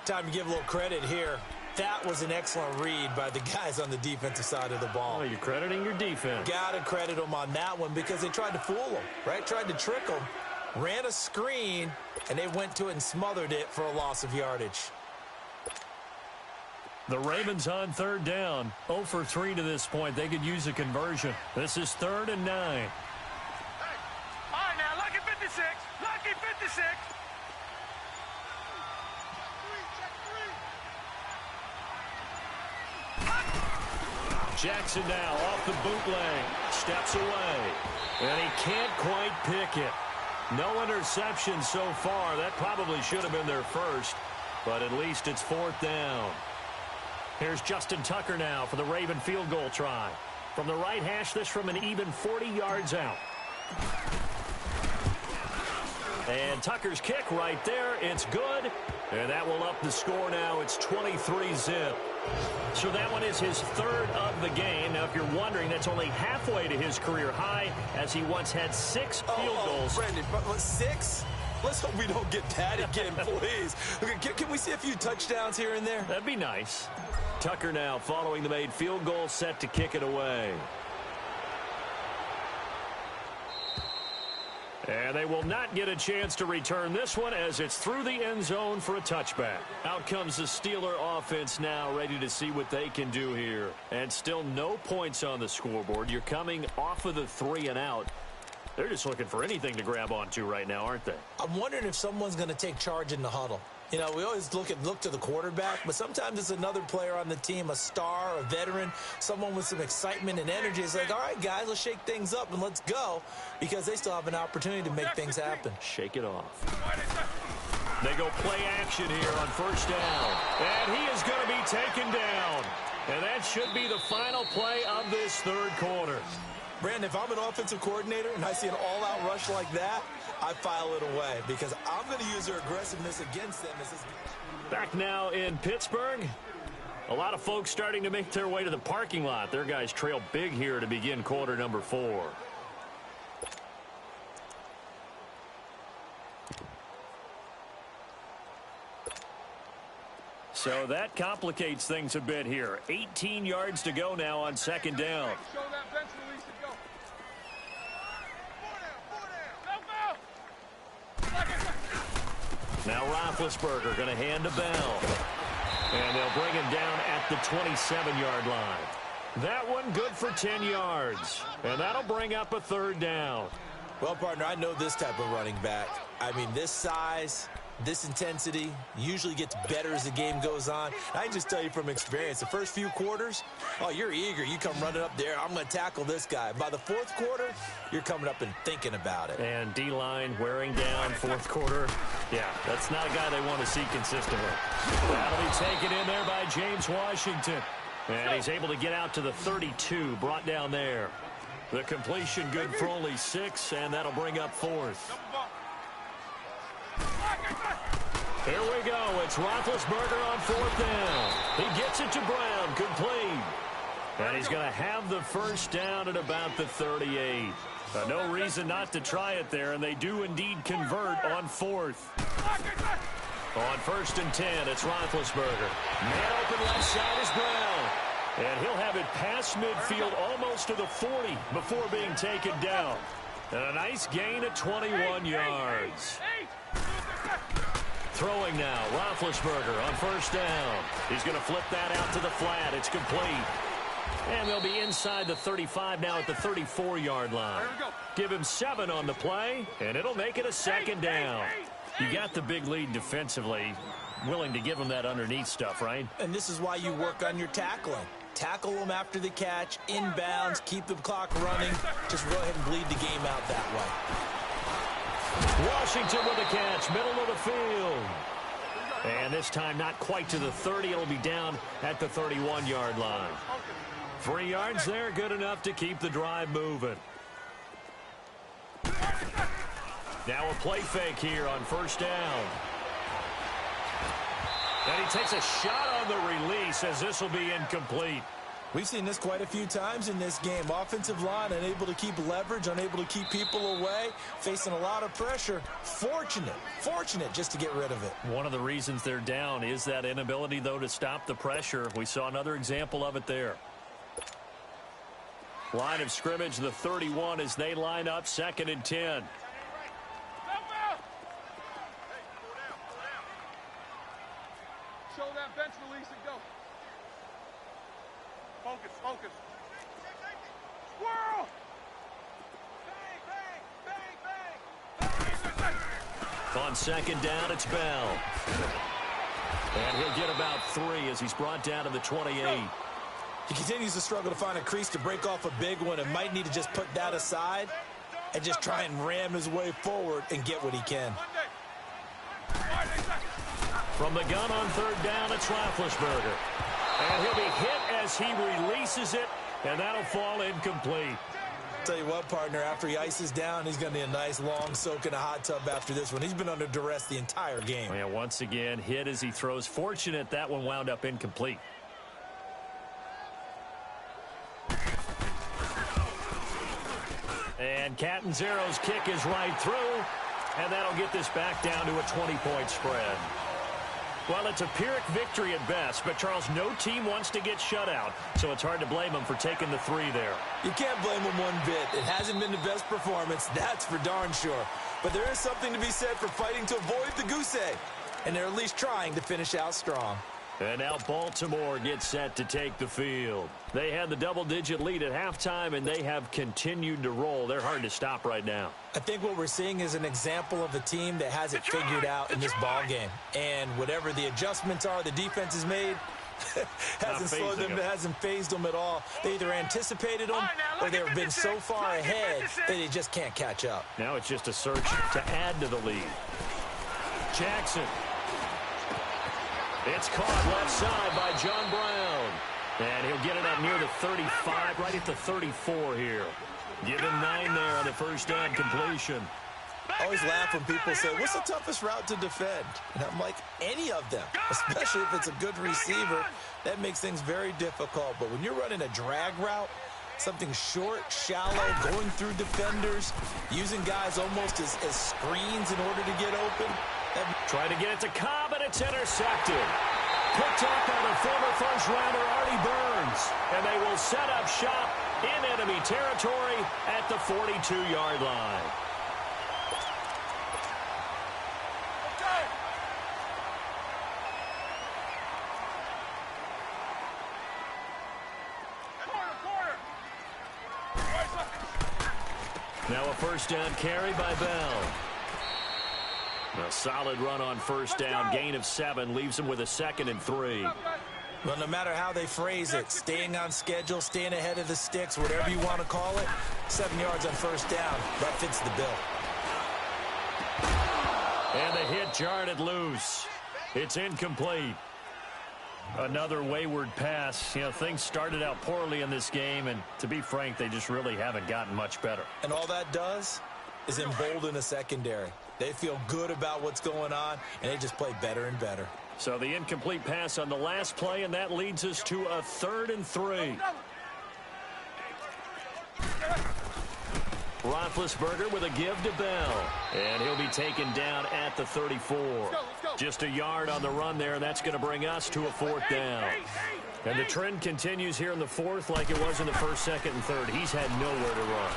Time to give a little credit here. That was an excellent read by the guys on the defensive side of the ball. Oh, you're crediting your defense. Got to credit them on that one because they tried to fool them, right? Tried to trick them. Ran a screen, and they went to it and smothered it for a loss of yardage. The Ravens on 3rd down. 0 for 3 to this point. They could use a conversion. This is 3rd and 9. All right, now, lucky 56. Lucky 56. Jackson now off the bootleg. Steps away. And he can't quite pick it. No interception so far. That probably should have been their first. But at least it's 4th down. Here's Justin Tucker now for the Raven field goal try. From the right hash, this from an even 40 yards out. And Tucker's kick right there. It's good. And that will up the score now. It's 23-zip. So that one is his 3rd of the game. Now, if you're wondering, that's only halfway to his career high, as he once had 6 field goals. Brandon, 6? Let's hope we don't get that again, please. Can we see a few touchdowns here and there? That'd be nice. Tucker now following the made field goal, set to kick it away. And they will not get a chance to return this one as it's through the end zone for a touchback. Out comes the Steeler offense now, ready to see what they can do here. And still no points on the scoreboard. You're coming off of the 3 and out. They're just looking for anything to grab onto right now, aren't they? I'm wondering if someone's going to take charge in the huddle. You know, we always look to the quarterback, but sometimes it's another player on the team, a star, a veteran, someone with some excitement and energy. It's like, all right, guys, let's shake things up and let's go, because they still have an opportunity to make things happen. Shake it off. They go play action here on 1st down. And he is going to be taken down. And that should be the final play of this 3rd quarter. Brandon, if I'm an offensive coordinator and I see an all-out rush like that, I file it away because I'm going to use their aggressiveness against them. Back now in Pittsburgh. A lot of folks starting to make their way to the parking lot. Their guys trail big here to begin quarter number 4. So that complicates things a bit here. 18 yards to go now on second down. Show that bench release and go. Now Roethlisberger going to hand to Bell. And they'll bring him down at the 27-yard line. That one good for 10 yards. And that'll bring up a third down. Well, partner, I know this type of running back. I mean, this size, this intensity usually gets better as the game goes on. I can just tell you from experience, the first few quarters, oh, you're eager. You come running up there, I'm going to tackle this guy. By the fourth quarter, you're coming up and thinking about it. And D-line wearing down fourth quarter. Yeah, that's not a guy they want to see consistently. That'll be taken in there by James Washington. And he's able to get out to the 32, brought down there. The completion good for only 6, and that'll bring up fourth. Here we go. It's Roethlisberger on fourth down. He gets it to Brown, complete. And he's going to have the first down at about the 38. No reason not to try it there, and they do indeed convert on fourth. On first and 10, it's Roethlisberger. Man open left side is Brown. And he'll have it past midfield almost to the 40 before being taken down. And a nice gain at 21 yards. Throwing now, Roethlisberger on first down. He's going to flip that out to the flat. It's complete. And they'll be inside the 35 now at the 34-yard line. Give him 7 on the play, and it'll make it a second down. You got the big lead defensively. Willing to give him that underneath stuff, right? And this is why you work on your tackling. Tackle them after the catch, inbounds, keep the clock running. Just go ahead and bleed the game out that way. Washington with the catch, middle of the field. And this time not quite to the 30. It'll be down at the 31-yard line. 3 yards there, good enough to keep the drive moving. Now a play fake here on first down. And he takes a shot on the release as this will be incomplete. We've seen this quite a few times in this game. Offensive line unable to keep leverage, unable to keep people away, facing a lot of pressure. Fortunate just to get rid of it. One of the reasons they're down is that inability, though, to stop the pressure. We saw another example of it there. Line of scrimmage, the 31 as they line up, second and 10. Show that bench release and go. Focus. Squirrel! Bang! On second down, it's Bell. And he'll get about 3 as he's brought down to the 28. He continues to struggle to find a crease to break off a big one and might need to just put that aside and just try and ram his way forward and get what he can. From the gun on third down, it's Roethlisberger. And he'll be hit as he releases it, and that'll fall incomplete. Tell you what, partner, after he ices down, he's going to need a nice long soak in a hot tub after this one. He's been under duress the entire game. Yeah, once again, hit as he throws. Fortunate that one wound up incomplete. And Catanzaro's kick is right through, and that'll get this back down to a 20-point spread. Well, it's a Pyrrhic victory at best, but, Charles, no team wants to get shut out, so it's hard to blame them for taking the 3 there. You can't blame them one bit. It hasn't been the best performance, that's for darn sure. But there is something to be said for fighting to avoid the goose egg, and they're at least trying to finish out strong. And now Baltimore gets set to take the field. They had the double-digit lead at halftime, and they have continued to roll. They're hard to stop right now. I think what we're seeing is an example of a team that has it figured out in this ball game. And whatever the adjustments are the defense has made, hasn't slowed them, hasn't phased them at all. They either anticipated them or they've been so far ahead that they just can't catch up. Now it's just a search to add to the lead. Jackson. It's caught left side by John Brown. And he'll get it up near the 35, right at the 34 here. Give him 9 there on the first down completion. I always laugh when people say, what's the toughest route to defend? And I'm like, any of them, especially if it's a good receiver. That makes things very difficult. But when you're running a drag route, something short, shallow, going through defenders, using guys almost as screens in order to get open. Trying to get it to Cobb, and it's intercepted. Picked up by the former first-rounder Artie Burns. And they will set up shop in enemy territory at the 42-yard line. Now a first down carry by Bell. A solid run on first down. Gain of 7 leaves him with a 2nd and 3. Well, no matter how they phrase it, staying on schedule, staying ahead of the sticks, whatever you want to call it, 7 yards on first down. That fits the bill. And the hit jarred it loose. It's incomplete. Another wayward pass. You know, things started out poorly in this game, and to be frank, they just really haven't gotten much better. And all that does is embolden a secondary. They feel good about what's going on, and they just play better and better. So the incomplete pass on the last play, and that leads us to a 3rd and 3. Roethlisberger with a give to Bell. And he'll be taken down at the 34. Just a yard on the run there, and that's going to bring us to a 4th down. And the trend continues here in the 4th like it was in the 1st, 2nd, and 3rd. He's had nowhere to run.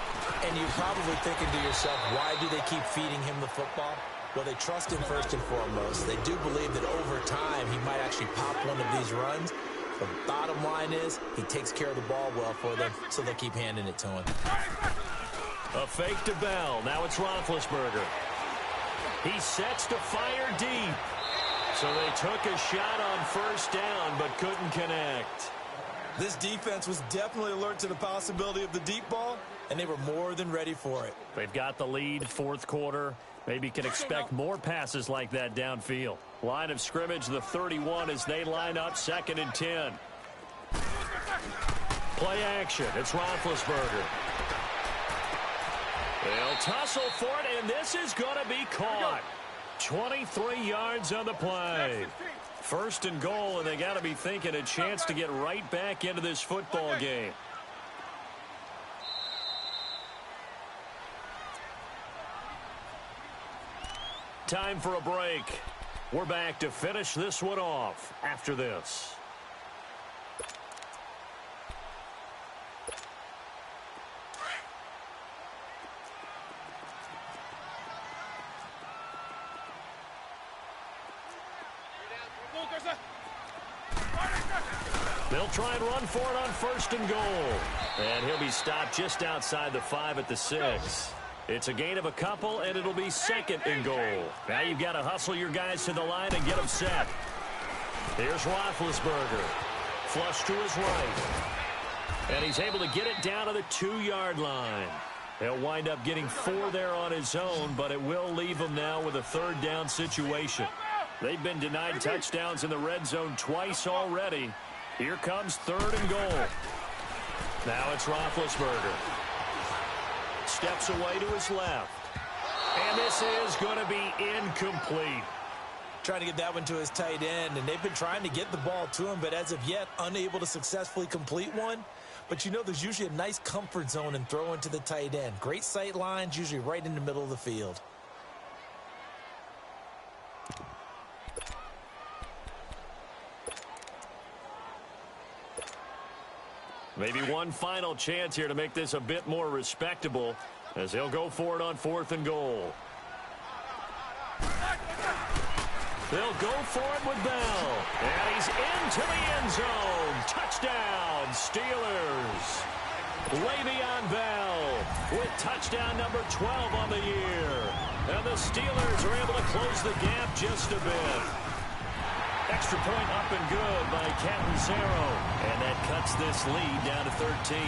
And you're probably thinking to yourself, why do they keep feeding him the football? Well, they trust him first and foremost. They do believe that over time he might actually pop one of these runs. The bottom line is he takes care of the ball well for them, so they'll keep handing it to him. A fake to Bell. Now it's Roethlisberger. He sets to fire deep. So they took a shot on first down but couldn't connect. This defense was definitely alert to the possibility of the deep ball, and they were more than ready for it. They've got the lead, 4th quarter. Maybe can expect more passes like that downfield. Line of scrimmage, the 31 as they line up 2nd and 10. Play action. It's Roethlisberger. They'll tussle for it, and this is going to be caught. 23 yards on the play. 1st and goal, and they got to be thinking a chance to get right back into this football game. Time for a break. We're back to finish this one off after this. They'll try and run for it on 1st and goal. And he'll be stopped just outside the 5 at the 6. It's a gain of a couple, and it'll be 2nd and goal. Now you've got to hustle your guys to the line and get them set. Here's Roethlisberger. Flush to his right. And he's able to get it down to the 2-yard line. He'll wind up getting 4 there on his own, but it will leave him now with a 3rd down situation. They've been denied touchdowns in the red zone twice already. Here comes 3rd and goal. Now it's Roethlisberger. Steps away to his left. And this is going to be incomplete. Trying to get that one to his tight end, and they've been trying to get the ball to him, but as of yet, unable to successfully complete one. But you know there's usually a nice comfort zone in throwing to the tight end. Great sight lines, usually right in the middle of the field. Maybe one final chance here to make this a bit more respectable as they'll go for it on 4th and goal. They'll go for it with Bell. And he's into the end zone. Touchdown, Steelers. Le'Veon Bell with touchdown number 12 on the year. And the Steelers are able to close the gap just a bit. Extra point up and good by Catanzaro. And that cuts this lead down to 13.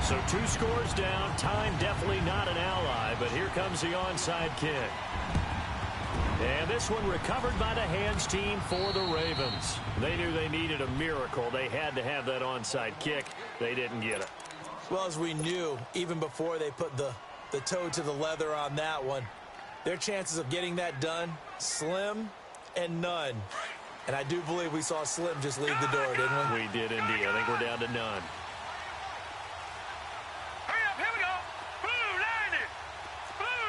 So 2 scores down. Time definitely not an ally, but here comes the onside kick. And this one recovered by the hands team for the Ravens. They knew they needed a miracle. They had to have that onside kick. They didn't get it. Well, as we knew, even before they put the the toe to the leather on that one. Their chances of getting that done, slim and none. And I do believe we saw Slim just leave the door, didn't we? We did indeed. I think we're down to none. Hurry up, here we go. Blue 90. Blue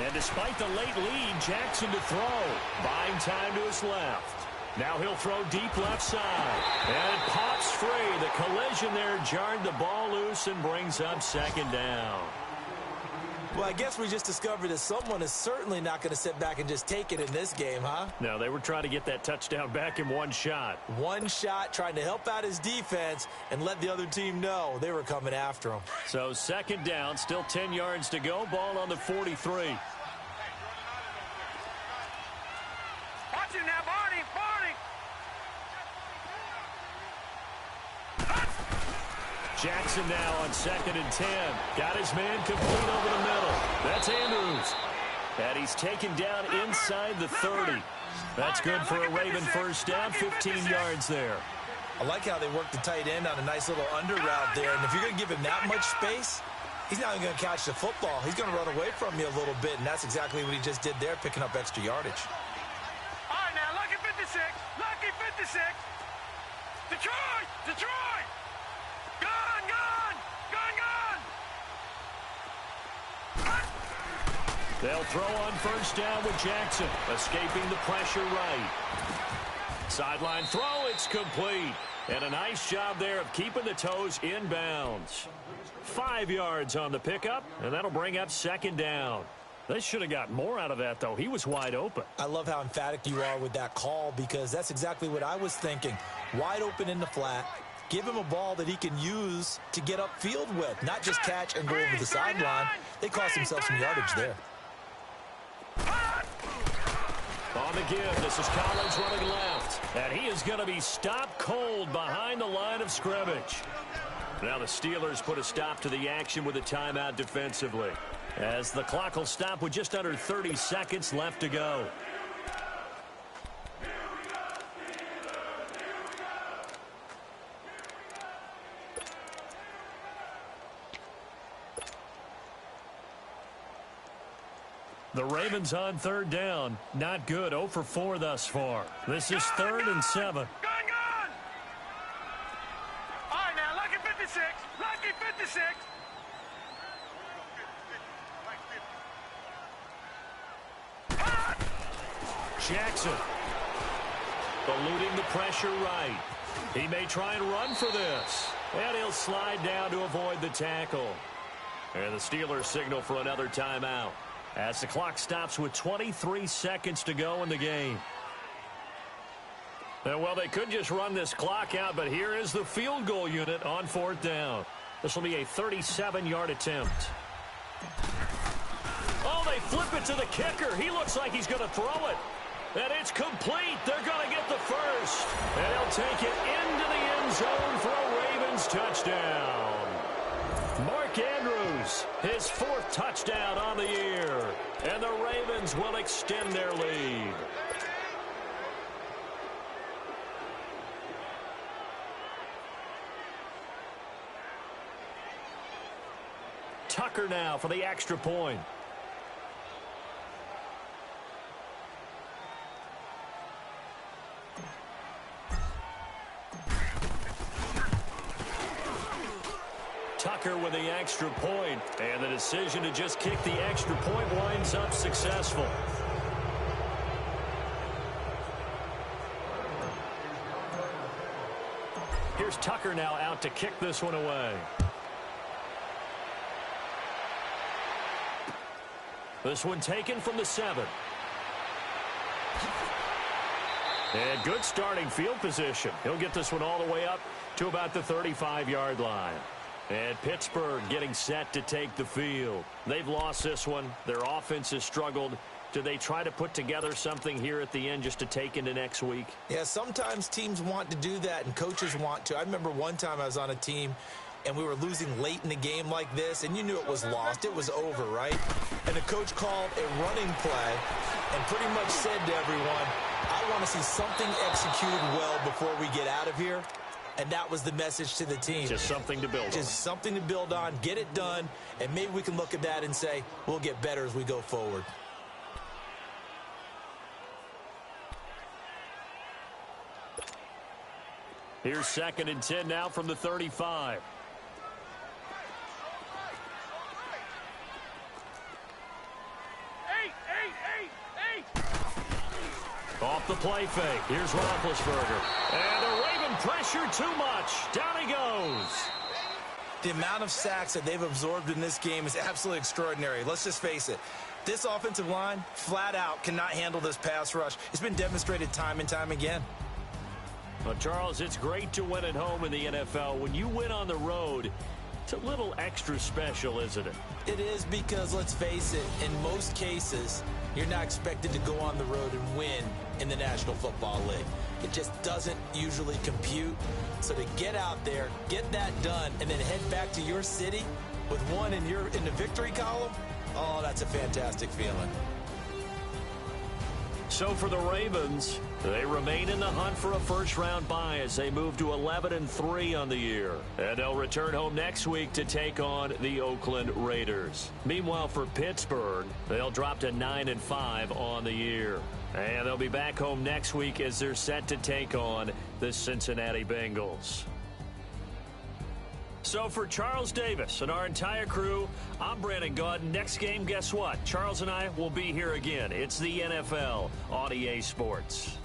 90. And despite the late lead, Jackson to throw. Buying time to his left. Now he'll throw deep left side. And it pops free. The collision there jarred the ball loose and brings up second down. Well, I guess we just discovered that someone is certainly not going to sit back and just take it in this game, huh? No, they were trying to get that touchdown back in one shot. One shot, trying to help out his defense and let the other team know they were coming after him. So second down, still 10 yards to go. Ball on the 43. Watch it now, Barney. Barney. Jackson now on 2nd and 10. Got his man complete over the middle. That's Andrews. And he's taken down inside the 30. That's good for a Raven first down, 15 yards there. I like how they work the tight end on a nice little under route there. And if you're going to give him that much space, he's not even going to catch the football. He's going to run away from you a little bit, and that's exactly what he just did there, picking up extra yardage. All right, now, lucky 56. Lucky 56. Detroit. Detroit. Gone, gone. Gone, gone. They'll throw on first down with Jackson, escaping the pressure right. Sideline throw, it's complete. And a nice job there of keeping the toes inbounds. 5 yards on the pickup, and that'll bring up second down. They should have got more out of that, though. He was wide open. I love how emphatic you are with that call, because that's exactly what I was thinking. Wide open in the flat. Give him a ball that he can use to get upfield with, not just catch and go over the sideline. They cost themselves some yardage there. On the give, this is Collins running left. And he is going to be stopped cold behind the line of scrimmage. Now the Steelers put a stop to the action with a timeout defensively, as the clock will stop with just under 30 seconds left to go. The Ravens on third down. Not good. 0 for 4 thus far. This is 3rd and 7. Gone, gone. All right, now, lucky 56. Lucky 56. Jackson eluding the pressure right. He may try and run for this. And he'll slide down to avoid the tackle. And the Steelers signal for another timeout, as the clock stops with 23 seconds to go in the game. And, well, they could just run this clock out, but here is the field goal unit on 4th down. This will be a 37-yard attempt. Oh, they flip it to the kicker. He looks like he's going to throw it. And it's complete. They're going to get the first. And he'll take it into the end zone for a Ravens touchdown. Mark Andrews, his 4th touchdown on the year. And the Ravens will extend their lead. Tucker now for the extra point. Tucker with the extra point, and the decision to just kick the extra point winds up successful. Here's Tucker now out to kick this one away. This one taken from the 7. And good starting field position. He'll get this one all the way up to about the 35-yard line. And Pittsburgh getting set to take the field. They've lost this one. Their offense has struggled. Do they try to put together something here at the end just to take into next week? Yeah, sometimes teams want to do that, and coaches want to. I remember one time I was on a team, and we were losing late in the game like this, and you knew it was lost. It was over, right? And the coach called a running play and pretty much said to everyone, I want to see something executed well before we get out of here. and that was the message to the team. Just something to build on. Just something to build on, get it done, and maybe we can look at that and say, we'll get better as we go forward. Here's 2nd and 10 now from the 35. Off the play fake. Here's Roethlisberger. And the Raven pressure too much. Down he goes. The amount of sacks that they've absorbed in this game is absolutely extraordinary. Let's just face it. This offensive line, flat out, cannot handle this pass rush. It's been demonstrated time and time again. Well, Charles, it's great to win at home in the NFL. When you win on the road, it's a little extra special, isn't it? It is because, let's face it, in most cases, you're not expected to go on the road and win in the National Football League. It just doesn't usually compute. So to get out there, get that done, and then head back to your city with one in the victory column, oh, that's a fantastic feeling. So for the Ravens, they remain in the hunt for a first-round bye as they move to 11-3 on the year. And they'll return home next week to take on the Oakland Raiders. Meanwhile, for Pittsburgh, they'll drop to 9-5 on the year. And they'll be back home next week as they're set to take on the Cincinnati Bengals. So for Charles Davis and our entire crew, I'm Brandon Gaudin. Next game, guess what? Charles and I will be here again. It's the NFL on EA Sports.